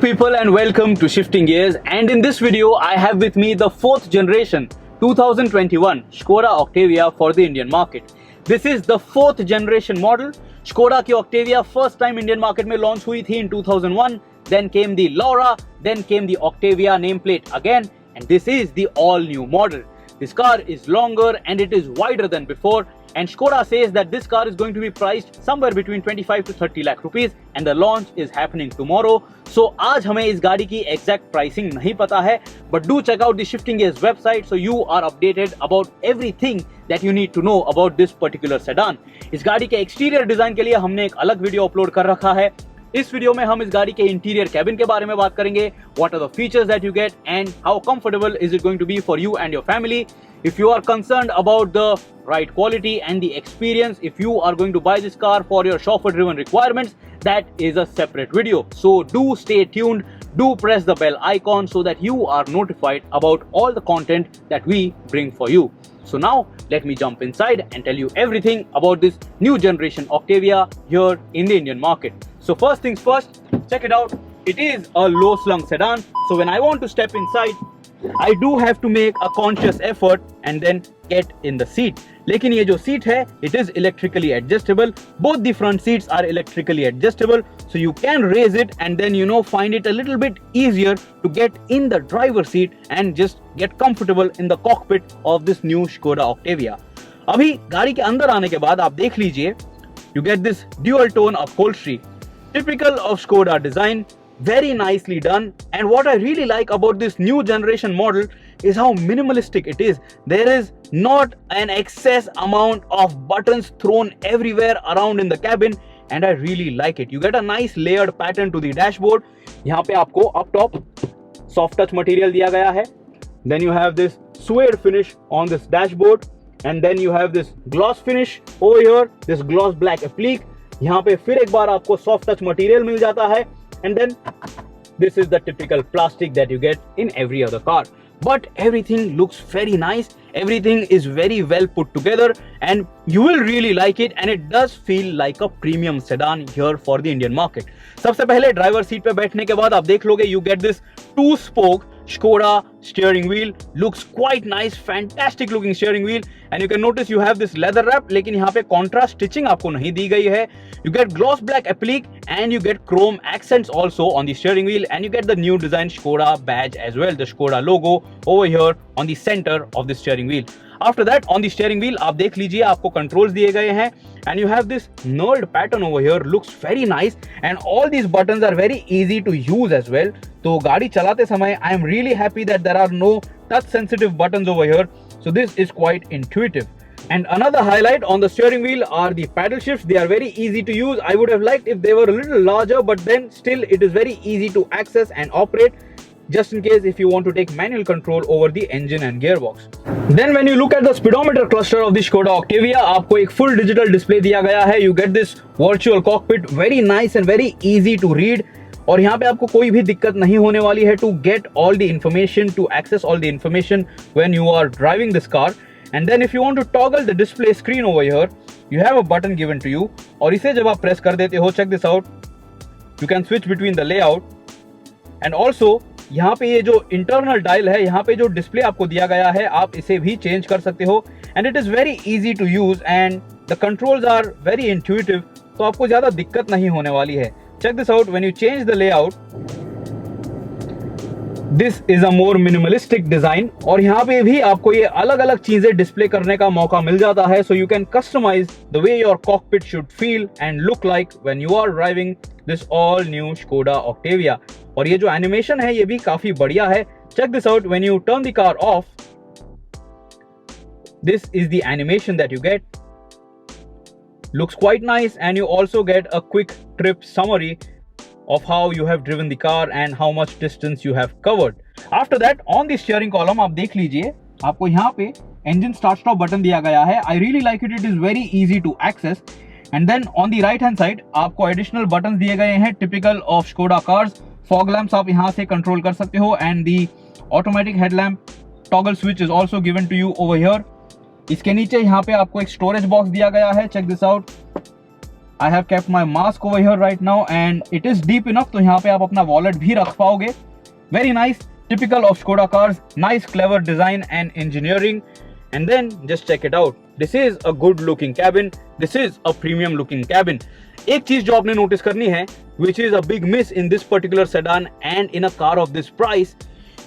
people and welcome to Shifting Gears, and in this video I have with me the 4th generation 2021 Skoda Octavia for the Indian market. This is the 4th generation model. Skoda की Octavia first time Indian market में launch हुई थी in 2001, then came the Laura, then came the Octavia nameplate again, and this is the all new model. This car is longer and it is wider than before, and Skoda says that this car is going to be priced somewhere between 25 to 30 lakh rupees and the launch is happening tomorrow. So आज हमें इस गाड़ी की exact pricing नहीं पता है, but do check out the Shifting Gears website so you are updated about everything that you need to know about this particular sedan. इस गाड़ी के exterior design के लिए हमने एक अलग वीडियो अपलोड कर रखा है. इस वीडियो में हम इस गाड़ी के इंटीरियर कैबिन के बारे में बात करेंगे. What are the features that you get and how comfortable is it going to be for you and your family? If you are concerned about the ride quality and the experience, if you are going to buy this car for your chauffeur-driven requirements, that is a separate video. So do stay tuned. Do press the bell icon so that you are notified about all the content that we bring for you. So now let me jump inside and tell you everything about this new generation Octavia here in the Indian market. So first things first, check it out. It is a low slung sedan. So when I want to step inside, I do have to make a conscious effort and then get in the seat. लेकिन ये जो seat है, it is electrically adjustable. Both the front seats are electrically adjustable, so you can raise it and then find it a little bit easier to get in the driver's seat and just get comfortable in the cockpit of this new Skoda Octavia. अभी गाड़ी के अंदर आने के बाद आप देख लीजिए, you get this dual tone upholstery, typical of Skoda design. Very nicely done, and what I really like about this new generation model is how minimalistic it is. There is not an excess amount of buttons thrown everywhere around in the cabin, and I really like it. You get a nice layered pattern to the dashboard. यहाँ पे आपको up top soft touch material दिया गया है. Then you have this suede finish on this dashboard, and then you have this gloss finish over here, this gloss black applique. यहाँ पे फिर एक बार आपको soft touch material मिल जाता है. And then this is the typical plastic that you get in every other car, but everything looks very nice. Everything is very well put together and you will really like it, and it does feel like a premium sedan here for the Indian market. सबसे पहले driver seat पे बैठने के बाद आप देख लोगे, you get this 2-spoke Skoda steering wheel. Looks quite nice, fantastic looking steering wheel, and you can notice you have this leather wrap, लेकिन यहाँ पे contrast stitching आपको नहीं दी गई है. You get gloss black applique and you get chrome accents also on the steering wheel, and you get the new design Skoda badge as well, the Skoda logo over here on the center of the steering wheel. After that, on the steering wheel आप देख लीजिए, आपको controls दिए गए हैं, and you have this knurled pattern over here. Looks very nice, and all these buttons are very easy to use as well. तो गाड़ी चलाते समय I am really happy that there are no touch sensitive buttons over here, so this is quite intuitive. And another highlight on the steering wheel are the paddle shifts. They are very easy to use. I would have liked if they were a little larger, but then still it is very easy to access and operate, just in case if you want to take manual control over the engine and gearbox. Then when you look at the speedometer cluster of the Skoda Octavia, आपको एक full digital display दिया गया है. You get this virtual cockpit, very nice and very easy to read. और यहाँ पे आपको कोई भी दिक्कत नहीं होने वाली है to get all the information, to access all the information when you are driving this car. And then if you want to toggle the display screen over here, you have a button given to you. और इसे जब आप press कर देते हो, check this out, you can switch between the layout. And also यहाँ पे ये जो इंटरनल डायल है, यहाँ पे जो डिस्प्ले आपको दिया गया है, आप इसे भी चेंज कर सकते हो, and it is very easy to use and the controls are very intuitive, तो आपको ज्यादा दिक्कत नहीं होने वाली है. Check this out, when you change the layout, this is a more minimalistic design, और यहाँ पे भी आपको ये अलग अलग चीजें डिस्प्ले करने का मौका मिल जाता है. So you can customise the way your cockpit should feel and look like when you are driving this all new Skoda Octavia. और ये जो एनिमेशन है ये भी काफी बढ़िया है. Check this out, when you turn the car off, this is the animation that you get. Looks quite nice, and you also get a quick trip summary of how you have driven the car and how much distance you have covered. After that, on the steering column आप देख लीजिए, आपको यहाँ पे engine start stop button दिया गया है. I really like it. It is very easy to access. And then on the right hand side आपको additional buttons दिए गए हैं, typical of Skoda cars. Fog lamps आप यहाँ से control कर सकते हो, and the automatic headlamp toggle switch is also given to you over here. इसके नीचे यहाँ पे आपको एक स्टोरेज बॉक्स दिया गया है. Check this out, I have kept my mask over here right now and it is deep enough, तो यहाँ पे आप अपना wallet भी रख पाओगे. Very nice, typical of Skoda cars, nice clever design and engineering. And then just check it out. This is a good looking cabin. This is a premium looking cabin. एक चीज जो आपने नोटिस करनी है, which is a big miss in this particular sedan and in a car of this price,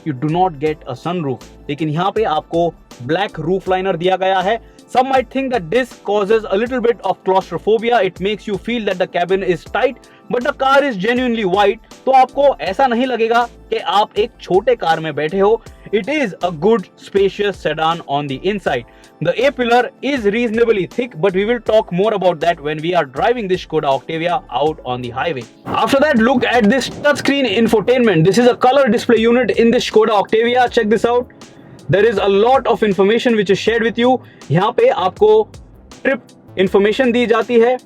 you do not get a sunroof. लेकिन यहाँ पे आपको black roof liner दिया गया है. Some might think that this causes a little bit of claustrophobia. It makes you feel that the cabin is tight, but the car is genuinely wide. तो आपको ऐसा नहीं लगेगा कि आप एक छोटे कार में बैठे हो. It is a good spacious sedan on the inside. The A-pillar is reasonably thick, but we will talk more about that when we are driving this Skoda Octavia out on the highway. After that, look at this touchscreen infotainment. This is a color display unit in this Skoda Octavia. Check this out. There is a lot of information which is shared with you. यहाँ पे आपको trip information दी जाती है.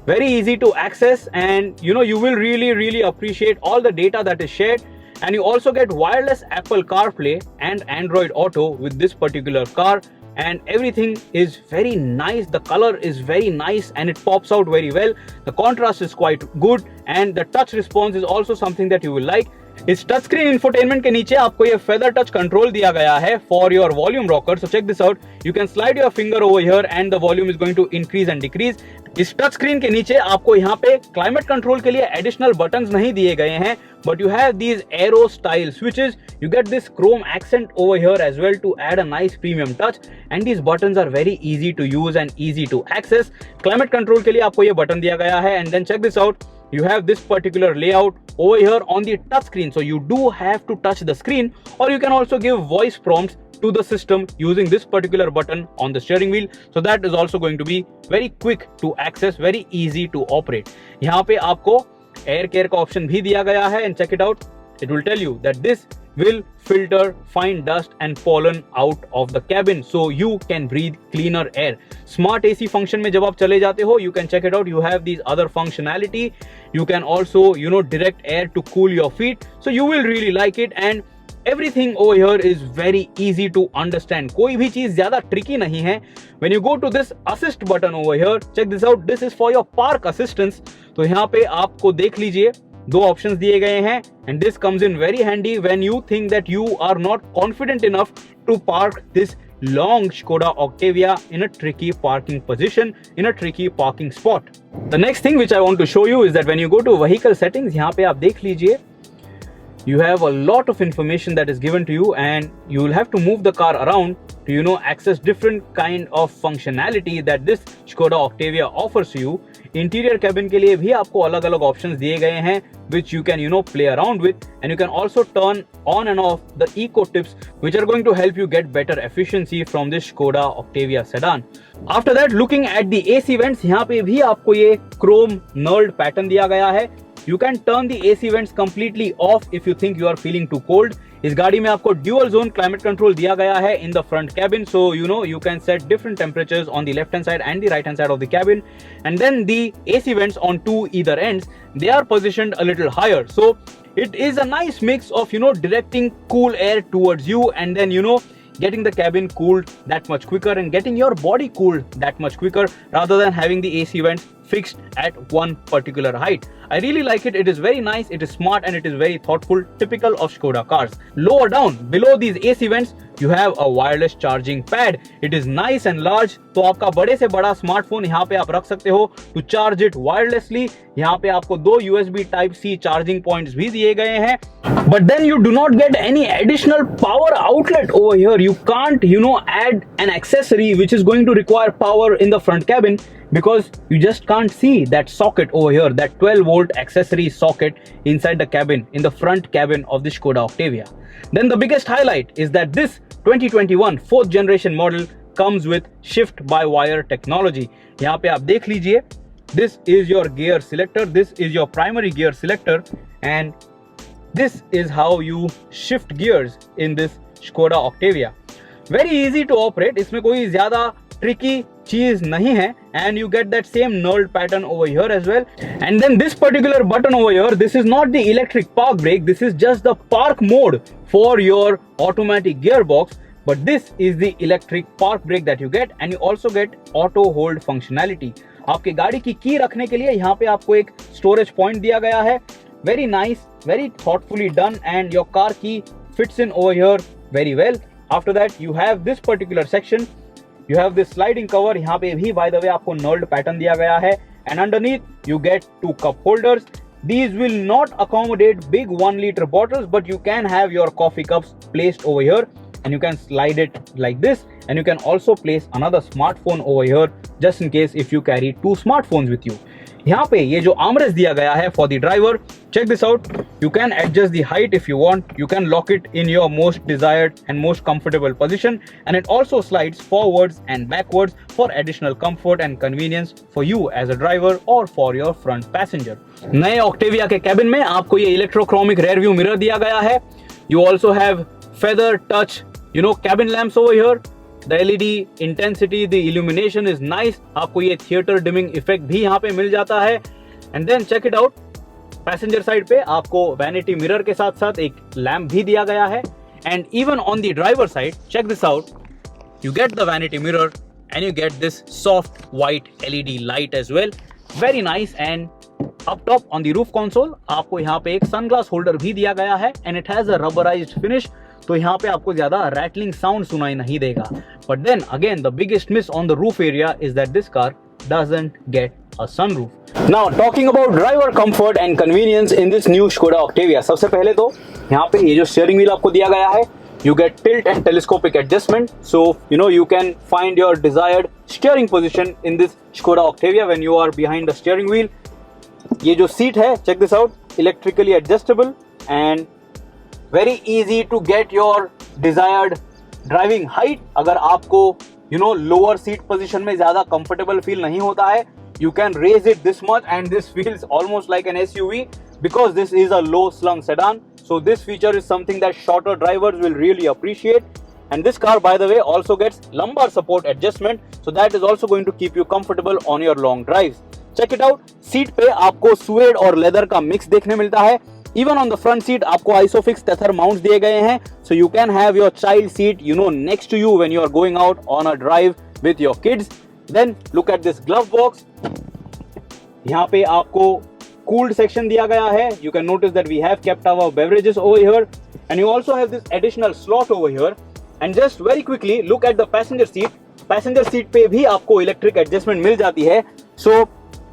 Very easy to access, and you will really appreciate all the data that is shared. And you also get wireless Apple CarPlay and Android Auto with this particular car. And everything is very nice. The color is very nice and it pops out very well. The contrast is quite good and the touch response is also something that you will like. इस touch screen infotainment के नीचे आपको ये feather touch control दिया गया है for your volume rocker. So check this out. You can slide your finger over here and the volume is going to increase and decrease. इस touch screen के नीचे आपको यहाँ पे क्लाइमेट कंट्रोल के लिए एडिशनल बटन्स नहीं दिए गए हैं, but you have these arrow style switches. You get this chrome accent over here as well to add a nice premium touch, and these buttons are very easy to use and easy to access. Climate control के लिए आपको ये button दिया गया है. And then check this out. You have this particular layout over here on the touch screen, so you do have to touch the screen, or you can also give voice prompts to the system using this particular button on the steering wheel. So that is also going to be very quick to access, very easy to operate. यहाँ पे आपको air care का option भी दिया गया है, and check it out. It will tell you that this will filter fine dust and pollen out of the cabin, so you can breathe cleaner air. Smart AC function में जब आप चले जाते हो, you can check it out. You have these other functionality. You can also, direct air to cool your feet. So you will really like it, and everything over here is very easy to understand. कोई भी चीज ज्यादा tricky नहीं है. When you go to this assist button over here, check this out. This is for your park assistance. तो यहाँ पे आपको देख लीजिए दो ऑप्शंस दिए गए हैं, and this comes in very handy when you think that you are not confident enough to park this long Skoda Octavia in a tricky parking position, in a tricky parking spot. The next thing which I want to show you is that when you go to vehicle settings, यहाँ पे आप देख लीजिए, you have a lot of information that is given to you, and you will have to move the car around to access different kind of functionality that this Skoda Octavia offers you. Interior cabin के लिए भी आपको अलग अलग options दिए गए हैं which you can play around with, and you can also turn on and off the eco tips which are going to help you get better efficiency from this Skoda Octavia sedan. After that, looking at the AC vents, यहाँ पे भी आपको ये chrome knurled pattern दिया गया है. You can turn the AC vents completely off if you think you are feeling too cold. इस गाड़ी में आपको ड्यूअल जोन क्लाइमेट कंट्रोल दिया गया है in the front cabin, so you can set different temperatures on the left hand side and the right hand side of the cabin. And then the AC vents on two either ends, they are positioned a little higher, so it is a nice mix of directing cool air towards you, and then getting the cabin cooled that much quicker and getting your body cooled that much quicker, rather than having the AC vents fixed at one particular height. I really like it. It is very nice, it is smart, and it is very thoughtful, typical of Skoda cars. Lower down, below these AC vents, you have a wireless charging pad. It is nice and large, तो आपका बड़े से बड़ा smartphone यहाँ पे आप रख सकते हो to charge it wirelessly. यहाँ पे आपको दो USB Type-C charging points भी दिए गए हैं. But then you do not get any additional power outlet over here. You can't, add an accessory which is going to require power in the front cabin, because you just can't see that socket over here, that 12-volt accessory socket inside the cabin, in the front cabin of the Skoda Octavia. Then the biggest highlight is that this 2021 4th generation model comes with shift-by-wire technology. यहाँ पे आप देख लीजिए, this is your gear selector, this is your primary gear selector, and this is how you shift gears in this Skoda Octavia. Very easy to operate, इसमें कोई ज़्यादा tricky चीज नहीं है, and you get that same knurled pattern over here as well. And then this particular button over here, this is not the electric park brake, this is just the park mode for your automatic gearbox, but this is the electric park brake that you get, and you also get auto hold functionality. आपकी गाड़ी की की रखने के लिए यहाँ पे आपको एक स्टोरेज पॉइंट दिया गया है. Very nice, very thoughtfully done, and your car key fits in over here very well. After that, you have this particular section. You have this sliding cover. यहाँ पे भी by the way आपको knurled pattern दिया गया है. And underneath you get 2 cup holders. These will not accommodate big 1-liter bottles, but you can have your coffee cups placed over here, and you can slide it like this. And you can also place another smartphone over here, just in case if you carry 2 smartphones with you. यहाँ पे ये जो armrest दिया गया है for the driver, check this out. You can adjust the height if you want. You can lock it in your most desired and most comfortable position, and it also slides forwards and backwards for additional comfort and convenience for you as a driver or for your front passenger. नए Octavia के cabin में आपको ये electrochromic rear view mirror दिया गया है. You also have feather touch, cabin lamps over here. The LED intensity, the illumination is nice. आपको ये theater dimming effect भी यहाँ पे मिल जाता है. And then check it out. Passenger side पे आपको vanity mirror के साथ साथ एक lamp भी दिया गया है. And even on the driver side, check this out. You get the vanity mirror and you get this soft white LED light as well. Very nice. And up top on the roof console आपको यहाँ पे एक sunglass holder भी दिया गया है. And it has a rubberized finish. तो यहाँ पे आपको ज्यादा rattling sound सुनाई नहीं देगा. But then again, the biggest miss on the roof area is that this car doesn't get a sunroof. Now talking about driver comfort and convenience in this new Skoda Octavia, सबसे पहले तो यहाँ पे ये जो steering wheel आपको दिया गया है, you get tilt and telescopic adjustment, so you can find your desired steering position in this Skoda Octavia when you are behind the steering wheel. ये जो seat है, check this out, electrically adjustable and very easy to get your desired driving height. अगर आपको lower seat position में ज़्यादा comfortable feel नहीं होता है, you can raise it this much and this feels almost like an SUV because this is a low slung sedan. So this feature is something that shorter drivers will really appreciate. And this car, by the way, also gets lumbar support adjustment, so that is also going to keep you comfortable on your long drives. Check it out. Seat पे आपको suede और leather का mix देखने मिलता है. Even on the front seat आपको Isofix tether mounts दिए गए हैं, so you can have your child seat next to you when you are going out on a drive with your kids. Then look at this glove box. यहाँ पे आपको cooled section दिया गया है. You can notice that we have kept our beverages over here, and you also have this additional slot over here. And just very quickly look at the passenger seat. Passenger seat पे भी आपको electric adjustment मिल जाती है, so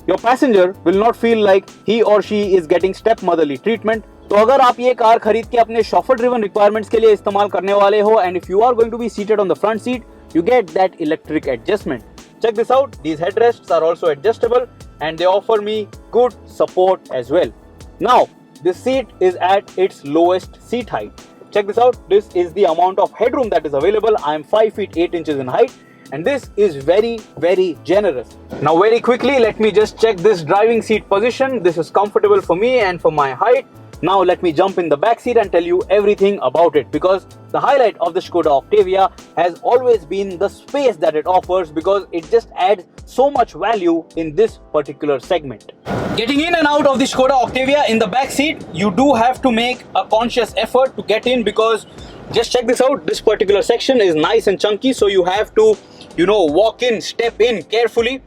your passenger will not feel like he or she is getting stepmotherly treatment. तो अगर आप ये car खरीद के अपने chauffeur driven requirements के लिए इस्तेमाल करने वाले हो, and if you are going to be seated on the front seat, you get that electric adjustment. Check this out. These headrests are also adjustable and they offer me good support as well. Now this seat is at its lowest seat height. Check this out. This is the amount of headroom that is available. I am 5 feet 8 inches in height. And this is very, very generous. Now very quickly, let me just check this driving seat position. This is comfortable for me and for my height. Now let me jump in the back seat and tell you everything about it, because the highlight of the Skoda Octavia has always been the space that it offers, because it just adds so much value in this particular segment. Getting in and out of the Skoda Octavia in the back seat, you do have to make a conscious effort to get in, because just check this out. This particular section is nice and chunky, so you have to walk in, step in carefully.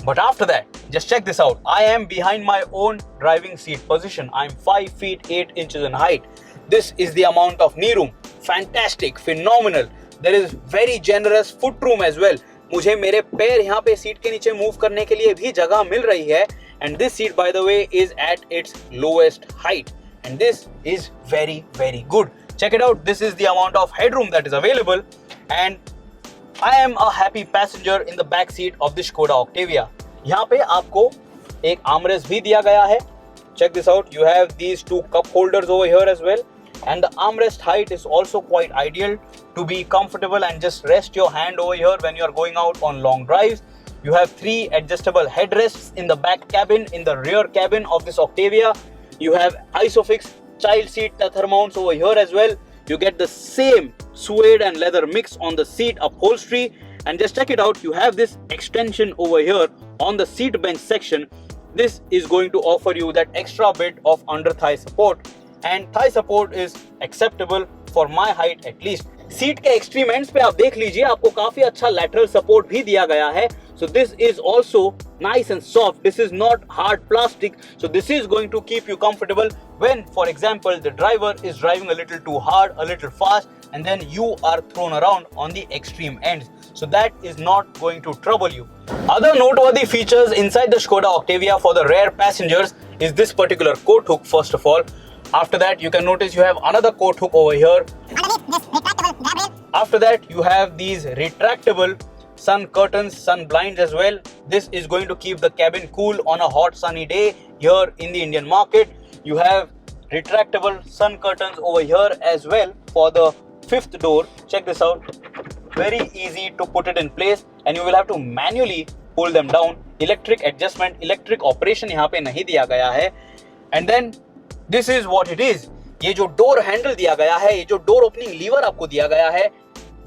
But after that, just check this out. I am behind my own driving seat position. I'm 5 feet 8 inches in height. This is the amount of knee room. Fantastic, phenomenal. There is very generous foot room as well. मुझे मेरे पैर यहाँ पे seat के नीचे move करने के लिए भी जगह मिल रही है. And this seat, by the way, is at its lowest height. And this is very, very good. Check it out. This is the amount of headroom that is available. And I am a happy passenger in the back seat of the Skoda Octavia. यहाँ पे आपको एक armrest भी दिया गया है. Check this out. You have these 2 cup holders over here as well. And the armrest height is also quite ideal to be comfortable and just rest your hand over here when you are going out on long drives. You have 3 adjustable headrests in the back cabin, in the rear cabin of this Octavia. You have Isofix child seat tether mounts over here as well. You get the same suede and leather mix on the seat upholstery. And just check it out, you have this extension over here on the seat bench section. This is going to offer you that extra bit of under thigh support, and thigh support is acceptable for my height at least. Seat के extreme ends पे आप देख लीजिए, आपको काफी अच्छा lateral support भी दिया गया है. So this is also nice and soft. This is not hard plastic. So this is going to keep you comfortable when, for example, the driver is driving a little too hard, a little fast, and then you are thrown around on the extreme ends. So that is not going to trouble you. Other noteworthy features inside the Skoda Octavia for the rear passengers is this particular coat hook first of all. After that, you can notice you have another coat hook over here. After that, you have these retractable sun curtains, sun blinds as well. This is going to keep the cabin cool on a hot sunny day here in the Indian market. You have retractable sun curtains over here as well for the fifth door. Check this out. Very easy to put it in place and you will have to manually pull them down. Electric adjustment, electric operation यहाँ पे नहीं दिया गया है. And then this is what it is. ये जो door handle दिया गया है, ये जो डोर ओपनिंग लीवर आपको दिया गया है,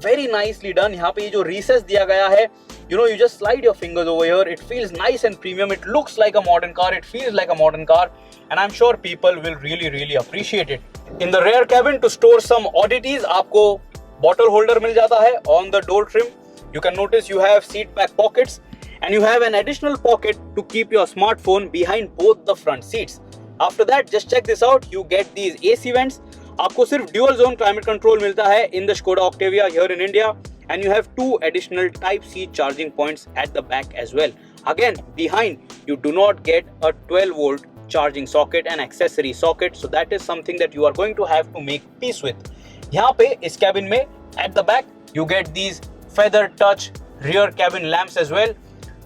very nicely done. यहाँ पे ये जो recess दिया गया है, you know, you just slide your fingers over here. It feels nice and premium. It looks like a modern car. It feels like a modern car, and I'm sure people will really appreciate it. In the rear cabin to store some oddities, आपको bottle holder मिल जाता है on the door trim. You can notice you have seat back pockets, and you have an additional pocket to keep your smartphone behind both the front seats. After that, just check this out. You get these AC vents. आपको सिर्फ dual zone climate control मिलता है in the Skoda Octavia here in India, and you have 2 additional Type-C charging points at the back as well. Again, behind you do not get a 12-volt charging socket and accessory socket, so that is something that you are going to have to make peace with. यहाँ पे इस cabin में at the back you get these feather touch rear cabin lamps as well.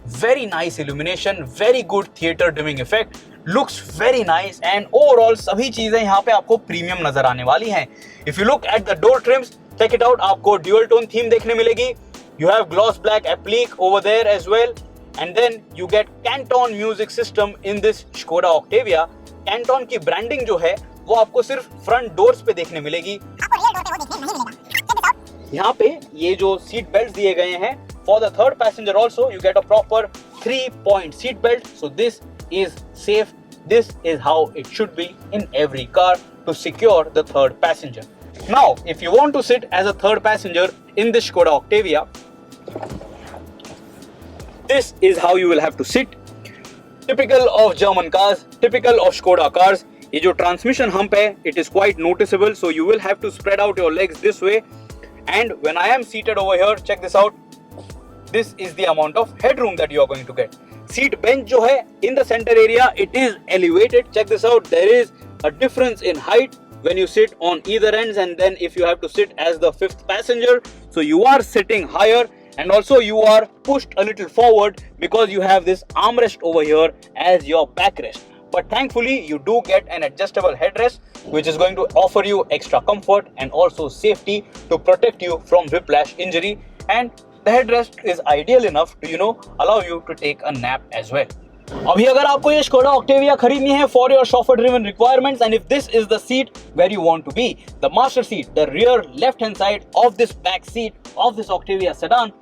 Very nice illumination, very good theater dimming effect. Looks very nice and overall सभी चीजें यहाँ पे आपको premium नजर आने वाली हैं. If you look at the door trims, check it out. आपको dual tone theme देखने मिलेगी. You have gloss black applique over there as well, and then you get Canton music system in this Skoda Octavia. Canton की branding जो है वो आपको सिर्फ front doors पे देखने मिलेगी. यहाँ पे ये जो seat belts दिए गए हैं for the third passenger also you get a proper 3-point seat belt. So this is safe. This is how it should be in every car to secure the third passenger. Now, if you want to sit as a third passenger in this Skoda Octavia, this is how you will have to sit. Typical of German cars, typical of Skoda cars. ये जो transmission hump है, it is quite noticeable. So you will have to spread out your legs this way. And when I am seated over here, check this out. This is the amount of headroom that you are going to get. Seat bench जो है in the center area, it is elevated. Check this out. There is a difference in height when you sit on either ends, and then if you have to sit as the fifth passenger, so you are sitting higher, and also you are pushed a little forward because you have this armrest over here as your backrest. But thankfully you do get an adjustable headrest which is going to offer you extra comfort and also safety to protect you from whiplash injury, and the headrest is ideal enough to, you know, allow you to take a nap as well. अभी अगर आपको ये Skoda Octavia खरीदनी है for your chauffeur driven requirements, and if this is the seat where you want to be, the master seat, the rear left hand side of this back seat of this Octavia sedan,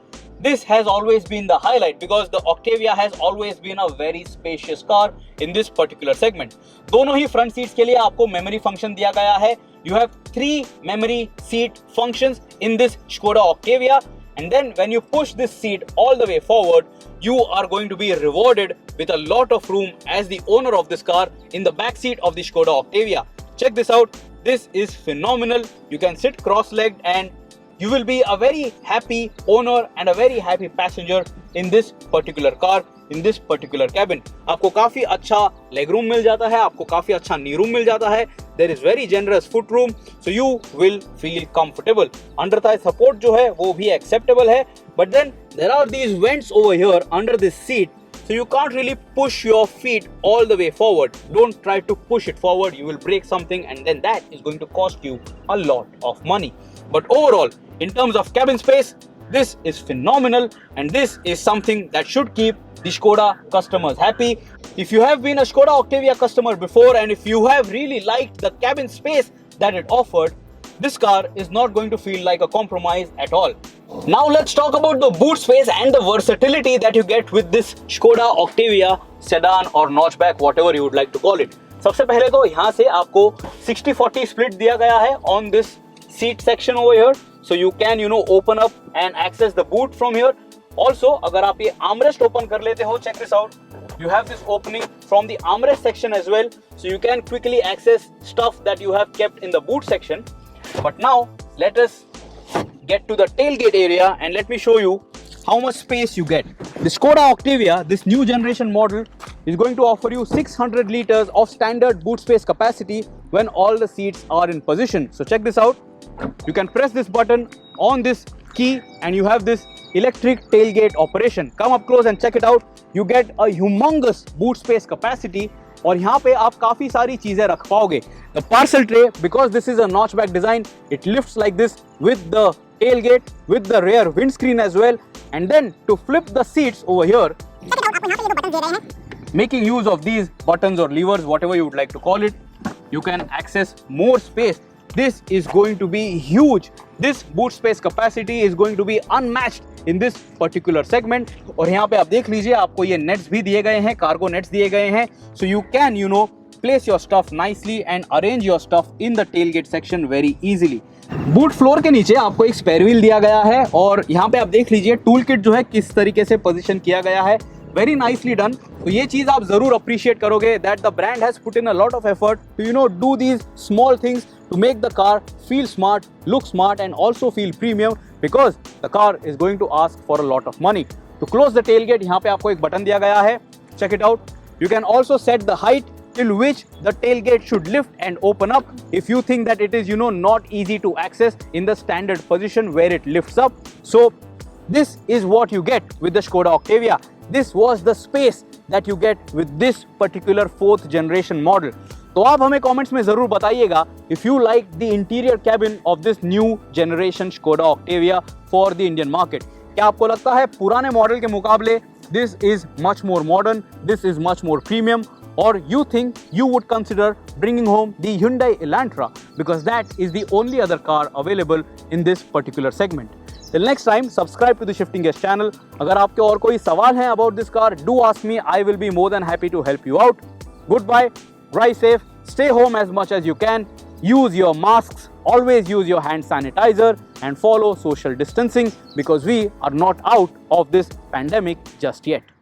this has always been the highlight because the Octavia has always been a very spacious car in this particular segment. दोनों ही front seats के लिए आपको memory function दिया गया है. You have 3 memory seat functions in this Skoda Octavia, and then when you push this seat all the way forward, you are going to be rewarded with a lot of room as the owner of this car in the back seat of the Skoda Octavia. Check this out. This is phenomenal. You can sit cross-legged and you will be a very happy owner and a very happy passenger in this particular car, in this particular cabin. आपको काफी अच्छा leg room मिल जाता है, आपको काफी अच्छा knee room मिल जाता है. There is very generous foot room, so you will feel comfortable. Under thigh support जो है वो भी acceptable है, but then there are these vents over here under this seat, so you can't really push your feet all the way forward. Don't try to push it forward, you will break something, and then that is going to cost you a lot of money. But overall, in terms of cabin space, this is phenomenal, and this is something that should keep the Skoda customers happy. If you have been a Skoda Octavia customer before, and if you have really liked the cabin space that it offered, this car is not going to feel like a compromise at all. Now let's talk about the boot space and the versatility that you get with this Skoda Octavia sedan or notchback, whatever you would like to call it. सबसे पहले तो यहाँ से आपको 60-40 split दिया गया है on this seat section over here, so you can, you know, open up and access the boot from here. Also, अगर आप ये armrest open कर लेते हो, check this out. You have this opening from the armrest section as well, so you can quickly access stuff that you have kept in the boot section. But now, let us get to the tailgate area and let me show you how much space you get. The Skoda Octavia, this new generation model, is going to offer you 600 liters of standard boot space capacity when all the seats are in position. So check this out. You can press this button on this key and you have this electric tailgate operation. Come up close and check it out. You get a humongous boot space capacity और यहाँ पे आप काफी सारी चीजें रख पाओगे. The parcel tray, because this is a notchback design, it lifts like this with the tailgate, with the rear windscreen as well. And then to flip the seats over here, making use of these buttons or levers, whatever you would like to call it, you can access more space. This is going to be huge. This boot space capacity is going to be unmatched in this particular segment. और यहाँ पे आप देख लीजिए, आपको ये nets भी दिए गए हैं, cargo nets दिए गए हैं, so you can, you know, place your stuff nicely and arrange your stuff in the tailgate section very easily. Boot floor के नीचे आपको एक स्पेयर व्हील दिया गया है और यहाँ पे आप देख लीजिए टूल किट जो है किस तरीके से पोजीशन किया गया है. Very nicely done. तो ये चीज आप जरूर अप्रिशिएट करोगे that the brand has put in a lot of effort to you know do these small things to make the car feel smart, look smart and also feel premium because the car is going to ask for a lot of money. To close the tailgate, यहाँ पे आपको एक button दिया गया है. Check it out. You can also set the height till which the tailgate should lift and open up if you think that it is, you know, not easy to access in the standard position where it lifts up. So this is what you get with the Skoda Octavia. This was the space that you get with this particular 4th generation model. तो आप हमें comments में जरूर बताइएगा if you like the interior cabin of this new generation Skoda Octavia for the Indian market. क्या आपको लगता है पुराने मॉडल के मुकाबले this is much more modern, this is much more premium, or you think you would consider bringing home the Hyundai Elantra because that is the only other car available in this particular segment. Till next time, subscribe to the Shifting Gears channel. अगर आपके और कोई सवाल हैं about this car, do ask me. I will be more than happy to help you out. Goodbye. Drive safe, stay home as much as you can, use your masks, always use your hand sanitizer and follow social distancing because we are not out of this pandemic just yet.